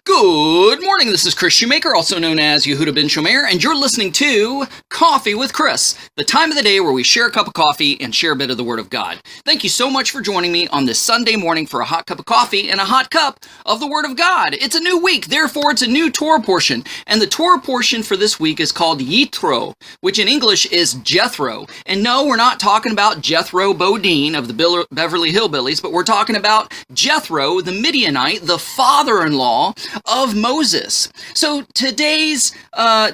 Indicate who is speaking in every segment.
Speaker 1: Good morning, this is Kris Shoemaker, also known as Yehudah ben Shomeyr, and you're listening to Coffee with Kris, the time of the day where we share a cup of coffee and share a bit of the Word of God. Thank you so much for joining me on this Sunday morning for a hot cup of coffee and a hot cup of the Word of God. It's a new week, therefore it's a new Torah portion, and the Torah portion for this week is called Yitro, which in English is Jethro. And no, we're not talking about Jethro Bodine of the Beverly Hillbillies, but we're talking about Jethro, the Midianite, the father-in-law of Moses. So today's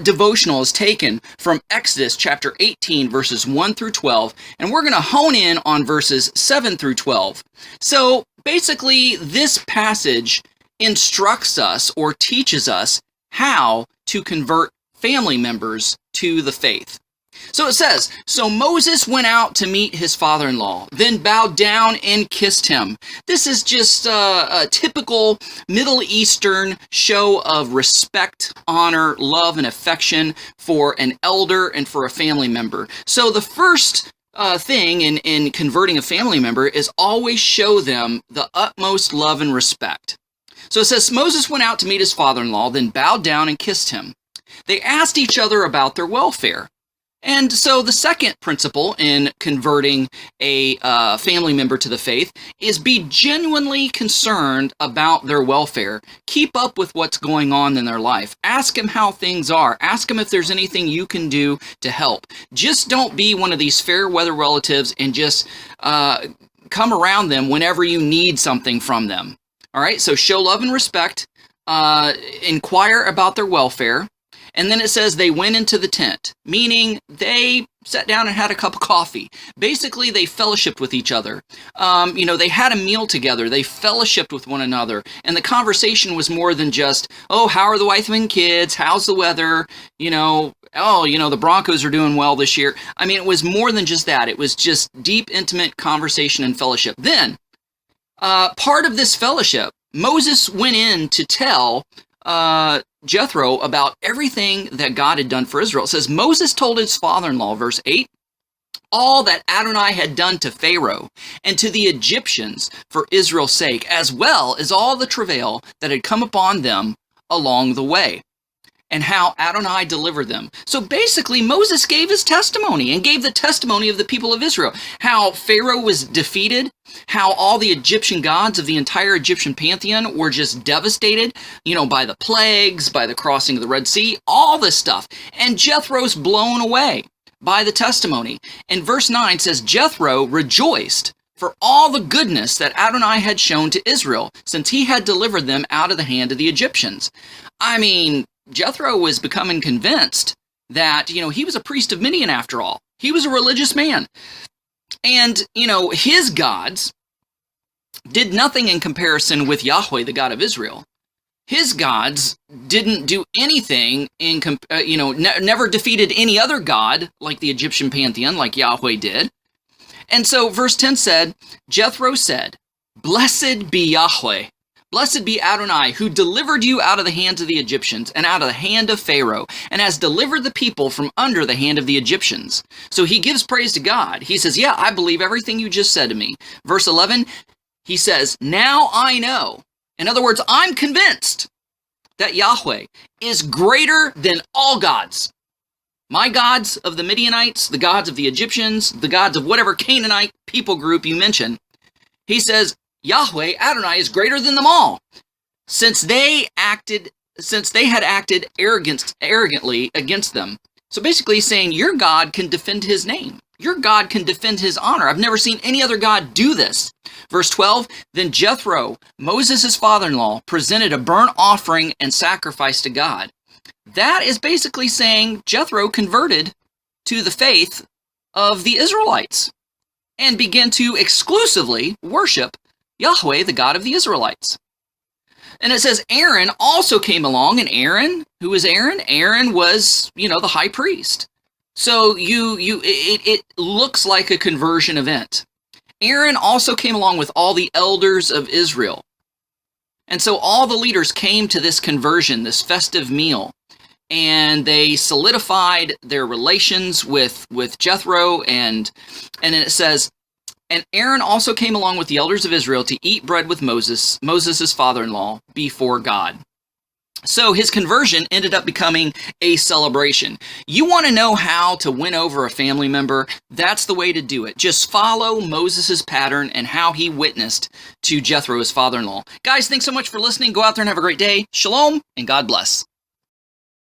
Speaker 1: devotional is taken from Exodus chapter 18, verses 1 through 12, and we're going to hone in on verses 7 through 12. So basically, this passage instructs us or teaches us how to convert family members to the faith. So it says, "So Moses went out to meet his father-in-law, then bowed down and kissed him." This is just a typical Middle Eastern show of respect, honor, love, and affection for an elder and for a family member. So the first thing in converting a family member is always show them the utmost love and respect. So it says, Moses went out to meet his father-in-law, then bowed down and kissed him. They asked each other about their welfare. And so the second principle in converting a family member to the faith is be genuinely concerned about their welfare. Keep up with what's going on in their life. Ask them how things are. Ask them if there's anything you can do to help. Just don't be one of these fair weather relatives and just come around them whenever you need something from them. All right, so show love and respect. Inquire about their welfare. And then it says they went into the tent, meaning they sat down and had a cup of coffee. Basically, they fellowshipped with each other. They had a meal together. They fellowshipped with one another. And the conversation was more than just, oh, how are the wife and kids? How's the weather? The Broncos are doing well this year. I mean, it was more than just that. It was just deep, intimate conversation and fellowship. Then, part of this fellowship, Moses went in to tell Jethro about everything that God had done for Israel. It says, Moses told his father-in-law, verse 8, all that Adonai had done to Pharaoh and to the Egyptians for Israel's sake, as well as all the travail that had come upon them along the way, and how Adonai delivered them. So basically, Moses gave his testimony and gave the testimony of the people of Israel, how Pharaoh was defeated, how all the Egyptian gods of the entire Egyptian pantheon were just devastated, by the plagues, by the crossing of the Red Sea, all this stuff. And Jethro's blown away by the testimony. And verse 9 says, Jethro rejoiced for all the goodness that Adonai had shown to Israel, since he had delivered them out of the hand of the Egyptians. I mean, Jethro was becoming convinced that, he was a priest of Midian after all. He was a religious man. And, his gods did nothing in comparison with Yahweh, the God of Israel. His gods didn't do anything never defeated any other god like the Egyptian pantheon, like Yahweh did. And so verse 10 said, Jethro said, "Blessed be Yahweh. Blessed be Adonai, who delivered you out of the hands of the Egyptians and out of the hand of Pharaoh, and has delivered the people from under the hand of the Egyptians." So he gives praise to God. He says, yeah, I believe everything you just said to me. Verse 11, he says, now I know. In other words, I'm convinced that Yahweh is greater than all gods. My gods of the Midianites, the gods of the Egyptians, the gods of whatever Canaanite people group you mention. He says, Yahweh, Adonai, is greater than them all, since they had acted arrogantly against them. So basically he's saying, your God can defend his name. Your God can defend his honor. I've never seen any other God do this. Verse 12, then Jethro, Moses' father-in-law, presented a burnt offering and sacrifice to God. That is basically saying Jethro converted to the faith of the Israelites and began to exclusively worship Yahweh, the God of the Israelites. And it says Aaron also came along, and Aaron, who was Aaron? Aaron was, the high priest. So it looks like a conversion event. Aaron also came along with all the elders of Israel. And so all the leaders came to this conversion, this festive meal, and they solidified their relations with Jethro, and then it says, and Aaron also came along with the elders of Israel to eat bread with Moses, Moses' father-in-law, before God. So his conversion ended up becoming a celebration. You want to know how to win over a family member? That's the way to do it. Just follow Moses' pattern and how he witnessed to Jethro, his father-in-law. Guys, thanks so much for listening. Go out there and have a great day. Shalom, and God bless.